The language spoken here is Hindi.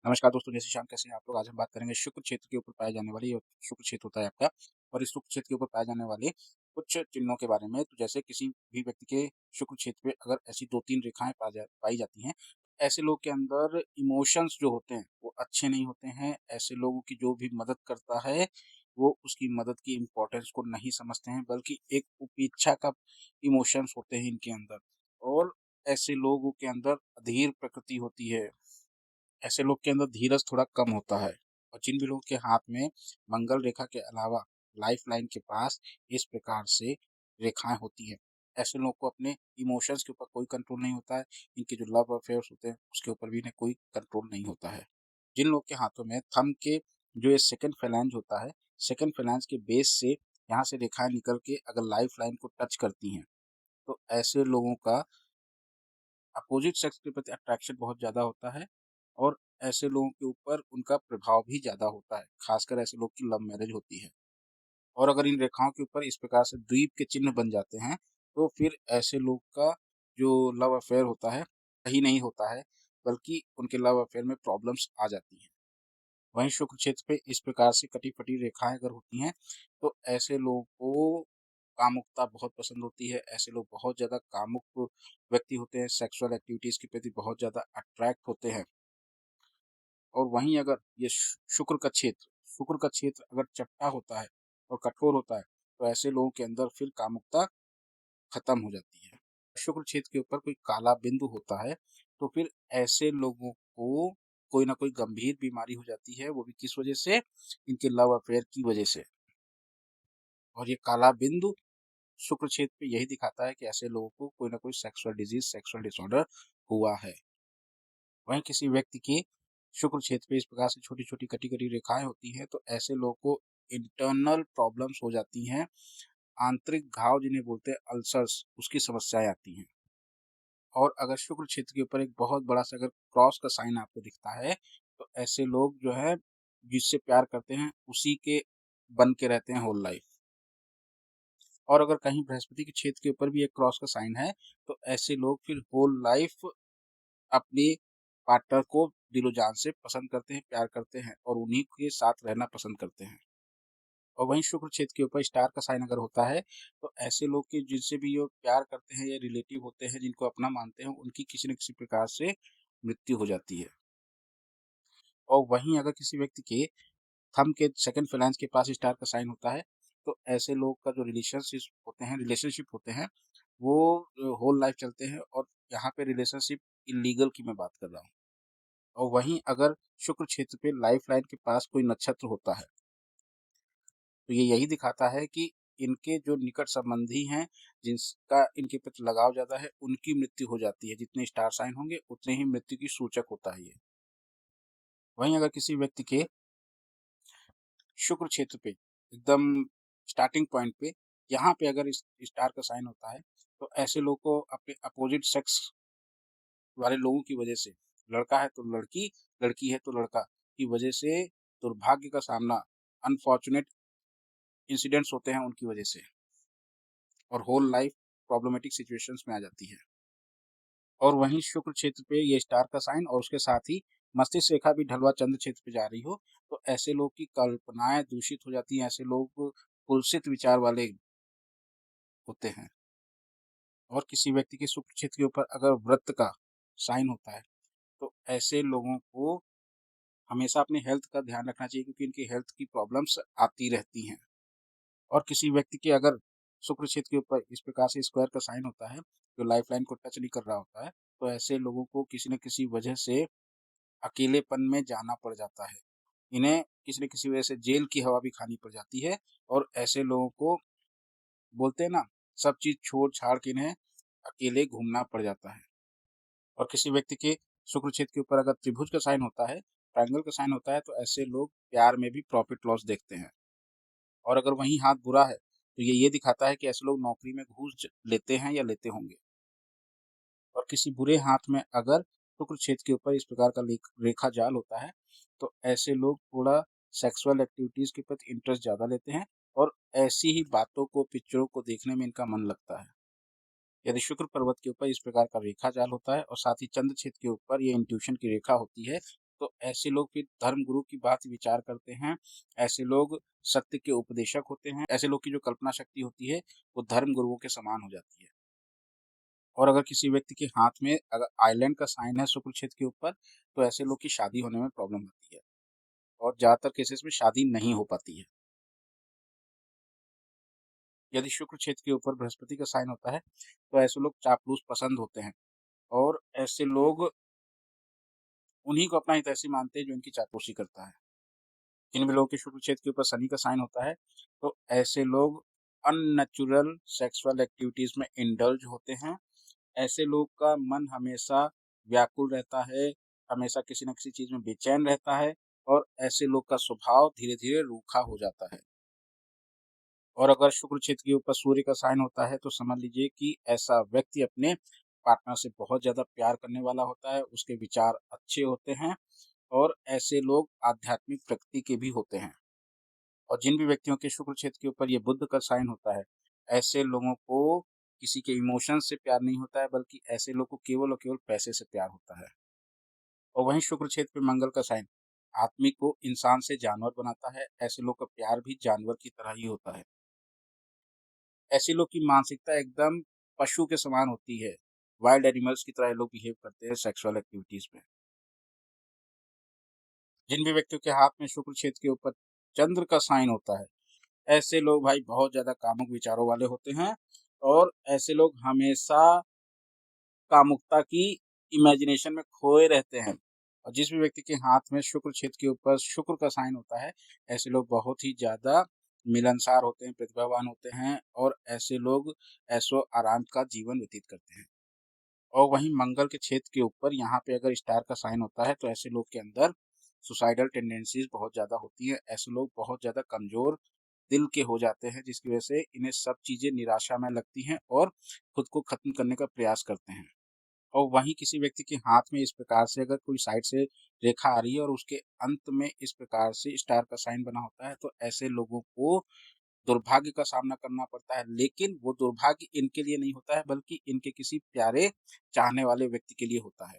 नमस्कार दोस्तों, जैसे शाम कैसे हैं आप लोग। आज हम बात करेंगे शुक्र क्षेत्र के ऊपर पाए जाने वाली, और शुक्र क्षेत्र होता है आपका, और इस शुक्र क्षेत्र के ऊपर पाए जाने वाले कुछ चिन्हों के बारे में। तो जैसे किसी भी व्यक्ति के शुक्र क्षेत्र पे अगर ऐसी 2-3 रेखाएँ पाई जाती हैं, ऐसे लोग के अंदर इमोशंस जो होते हैं वो अच्छे नहीं होते हैं। ऐसे लोगों की जो भी मदद करता है, वो उसकी मदद की इम्पोर्टेंस को नहीं समझते हैं, बल्कि एक उपेक्षा का इमोशंस होते हैं इनके अंदर। और ऐसे लोगों के अंदर अधीर प्रकृति होती है। ऐसे लोग के अंदर धीरज थोड़ा कम होता है, और जिन भी लोगों के हाथ में मंगल रेखा के अलावा लाइफ लाइन के पास इस प्रकार से रेखाएं होती हैं, ऐसे लोगों को अपने इमोशंस के ऊपर कोई कंट्रोल नहीं होता है। इनके जो लव अफेयर्स होते हैं उसके ऊपर भी इन्हें कोई कंट्रोल नहीं होता है। जिन लोग के हाथों में थंब के जो ये सेकंड फैलेंज होता है, सेकंड फैलेंज के बेस से यहाँ से रेखाएं निकल के अगर लाइफ लाइन को टच करती हैं, तो ऐसे लोगों का अपोजिट सेक्स के प्रति अट्रैक्शन बहुत ज़्यादा होता है, और ऐसे लोगों के ऊपर उनका प्रभाव भी ज़्यादा होता है। खासकर ऐसे लोग की लव मैरिज होती है, और अगर इन रेखाओं के ऊपर इस प्रकार से द्वीप के चिन्ह बन जाते हैं, तो फिर ऐसे लोग का जो लव अफेयर होता है सही नहीं होता है, बल्कि उनके लव अफेयर में प्रॉब्लम्स आ जाती हैं। वहीं शुक्र क्षेत्र पे इस प्रकार से कटी-फटी रेखाएँ अगर होती हैं, तो ऐसे लोगों को कामुकता बहुत पसंद होती है। ऐसे लोग बहुत ज़्यादा कामुक व्यक्ति होते हैं, सेक्सुअल एक्टिविटीज़ के प्रति बहुत ज़्यादा अट्रैक्ट होते हैं। और वहीं अगर ये शुक्र का क्षेत्र अगर चपटा होता है और कठोर होता है, तो ऐसे लोगों के अंदर फिर कामुकता खत्म हो जाती है। शुक्र क्षेत्र के ऊपर कोई काला बिंदु होता है, तो फिर ऐसे लोगों को कोई ना कोई गंभीर बीमारी हो जाती है, वो भी किस वजह से? इनके लव अफेयर की वजह से। और ये काला बिंदु शुक्र क्षेत्र पे यही दिखाता है कि ऐसे लोगों को कोई ना कोई सेक्सुअल डिजीज, सेक्सुअल डिसऑर्डर हुआ है। वहीं किसी व्यक्ति के शुक्र क्षेत्र पे इस प्रकार से छोटी-छोटी कटी-कटी रेखाएँ होती हैं, तो ऐसे लोगों को इंटरनल प्रॉब्लम्स हो जाती हैं। आंतरिक घाव जिन्हें बोलते हैं अल्सर्स, उसकी समस्याएँ आती हैं। और अगर शुक्र क्षेत्र के ऊपर एक बहुत बड़ा-सा अगर क्रॉस का साइन आपको दिखता है, तो ऐसे लोग जो है जिससे प्यार करते हैं, उसी के बन के रहते हैं होल लाइफ़। और अगर कहीं बृहस्पति के क्षेत्र के ऊपर भी एक क्रॉस का साइन है, तो ऐसे लोग फिर होल लाइफ़ अपने पार्टनर को दिलो-जान से पसंद करते हैं, प्यार करते हैं, और उन्हीं के साथ रहना पसंद करते हैं। और वहीं शुक्र क्षेत्र के ऊपर स्टार का साइन अगर होता है, तो ऐसे लोग के जिनसे भी ये प्यार करते हैं या रिलेटिव होते हैं, जिनको अपना मानते हैं, उनकी किसी न किसी प्रकार से मृत्यु हो जाती है। और वहीं अगर किसी व्यक्ति के थंब के सेकंड फिलांस के पास स्टार का साइन होता है, तो ऐसे लोग का जो रिलेशनशिप होते हैं, वो होल लाइफ चलते हैं, और यहाँ पे रिलेशनशिप इल्लीगल की मैं बात कर रहा हूँ। और वहीं अगर शुक्र क्षेत्र पे लाइफ लाइन के पास कोई नक्षत्र होता है, तो ये यही दिखाता है कि इनके जो निकट संबंधी हैं, जिनका इनके प्रति लगाव ज़्यादा है, उनकी मृत्यु हो जाती है। जितने स्टार साइन होंगे, उतने ही मृत्यु की सूचक होता है ये। वहीं अगर किसी व्यक्ति के शुक्र क्षेत्र पे एकदम स्टार्टिंग पॉइंट पे यहाँ पे अगर इस स्टार का साइन होता है, तो ऐसे लोग को अपने अपोजिट सेक्स वाले लोगों की वजह से, लड़का है तो लड़की, लड़की है तो लड़का, की वजह से दुर्भाग्य का सामना, अनफॉर्चुनेट इंसिडेंट्स होते हैं उनकी वजह से, और होल लाइफ प्रॉब्लमेटिक सिचुएशंस में आ जाती है। और वहीं शुक्र क्षेत्र पे ये स्टार का साइन, और उसके साथ ही मस्तिष्क रेखा भी ढलवा चंद्र क्षेत्र पे जा रही हो, तो ऐसे लोग की कल्पनाएं दूषित हो जाती हैं। ऐसे लोग कुलसित विचार वाले होते हैं। और किसी व्यक्ति के शुक्र क्षेत्र के ऊपर अगर वृत्त का साइन होता है, तो ऐसे लोगों को हमेशा अपनी हेल्थ का ध्यान रखना चाहिए, क्योंकि इनकी हेल्थ की प्रॉब्लम्स आती रहती हैं। और किसी व्यक्ति के अगर शुक्र क्षेत्र के ऊपर इस प्रकार से स्क्वायर का साइन होता है, जो लाइफ लाइन को टच नहीं कर रहा होता है, तो ऐसे लोगों को किसी न किसी वजह से अकेलेपन में जाना पड़ जाता है। इन्हें किसी न किसी वजह से जेल की हवा भी खानी पड़ जाती है, और ऐसे लोगों को बोलते हैं ना, सब चीज़ छोड़-छाड़ के इन्हें अकेले घूमना पड़ जाता है। और किसी व्यक्ति के शुक्र क्षेत्र के ऊपर अगर त्रिभुज का साइन होता है, ट्रायंगल का साइन होता है, तो ऐसे लोग प्यार में भी प्रॉफिट लॉस देखते हैं। और अगर वहीं हाथ बुरा है, तो ये दिखाता है कि ऐसे लोग नौकरी में घूस लेते हैं या लेते होंगे। और किसी बुरे हाथ में अगर शुक्र क्षेत्र के ऊपर इस प्रकार का रेखा जाल होता है, तो ऐसे लोग थोड़ा सेक्सुअल एक्टिविटीज के प्रति इंटरेस्ट ज़्यादा लेते हैं, और ऐसी ही बातों को, पिक्चरों को देखने में इनका मन लगता है। यदि शुक्र पर्वत के ऊपर इस प्रकार का रेखा जाल होता है, और साथ ही चंद्र क्षेत्र के ऊपर ये इंट्यूशन की रेखा होती है, तो ऐसे लोग फिर धर्म गुरु की बात विचार करते हैं। ऐसे लोग सत्य के उपदेशक होते हैं। ऐसे लोग की जो कल्पना शक्ति होती है, वो धर्म गुरुओं के समान हो जाती है। और अगर किसी व्यक्ति के हाथ में अगर आइलैंड का साइन है शुक्र क्षेत्र के ऊपर, तो ऐसे लोग की शादी होने में प्रॉब्लम होती है और ज़्यादातर केसेस में शादी नहीं हो पाती है। यदि शुक्र क्षेत्र के ऊपर बृहस्पति का साइन होता है, तो ऐसे लोग चापलूस पसंद होते हैं और ऐसे लोग उन्हीं को अपना हितैषी मानते हैं जो इनकी चापलूसी करता है। जिन भी लोगों के शुक्र क्षेत्र के ऊपर शनि का साइन होता है, तो ऐसे लोग अननेचुरल सेक्सुअल एक्टिविटीज़ में इंडल्ज होते हैं। ऐसे लोग का मन हमेशा व्याकुल रहता है, हमेशा किसी न किसी चीज़ में बेचैन रहता है और ऐसे लोग का स्वभाव धीरे-धीरे रूखा हो जाता है। और अगर शुक्र क्षेत्र के ऊपर सूर्य का साइन होता है, तो समझ लीजिए कि ऐसा व्यक्ति अपने पार्टनर से बहुत ज़्यादा प्यार करने वाला होता है, उसके विचार अच्छे होते हैं और ऐसे लोग आध्यात्मिक प्रकृति के भी होते हैं। और जिन भी व्यक्तियों के शुक्र क्षेत्र के ऊपर ये बुध का साइन होता है, ऐसे लोगों को किसी के इमोशन से प्यार नहीं होता है, बल्कि ऐसे लोग को केवल और केवल पैसे से प्यार होता है। और वहीं शुक्र क्षेत्र पे मंगल का साइन आदमी को इंसान से जानवर बनाता है। ऐसे लोग का प्यार भी जानवर की तरह ही होता है। ऐसे लोग की मानसिकता एकदम पशु के समान होती है। वाइल्ड एनिमल्स की तरह ये लोग बिहेव करते हैं सेक्सुअल एक्टिविटीज में। जिन भी व्यक्तियों के हाथ में शुक्र क्षेत्र के ऊपर चंद्र का साइन होता है, ऐसे लोग भाई बहुत ज्यादा कामुक विचारों वाले होते हैं और ऐसे लोग हमेशा कामुकता की इमेजिनेशन में खोए रहते हैं। और जिस भी व्यक्ति के हाथ में शुक्र क्षेत्र के ऊपर शुक्र का साइन होता है, ऐसे लोग बहुत ही ज्यादा मिलनसार होते हैं, प्रतिभावान होते हैं और ऐसे लोग ऐशो आराम का जीवन व्यतीत करते हैं। और वहीं मंगल के क्षेत्र के ऊपर यहाँ पे अगर स्टार का साइन होता है, तो ऐसे लोग के अंदर सुसाइडल टेंडेंसीज बहुत ज़्यादा होती हैं। ऐसे लोग बहुत ज़्यादा कमज़ोर दिल के हो जाते हैं, जिसकी वजह से इन्हें सब चीज़ें निराशा में लगती हैं और खुद को ख़त्म करने का प्रयास करते हैं। और वहीं किसी व्यक्ति के हाथ में इस प्रकार से अगर कोई साइड से रेखा आ रही है और उसके अंत में इस प्रकार से स्टार का साइन बना होता है, तो ऐसे लोगों को दुर्भाग्य का सामना करना पड़ता है। लेकिन वो दुर्भाग्य इनके लिए नहीं होता है, बल्कि इनके किसी प्यारे चाहने वाले व्यक्ति के लिए होता है।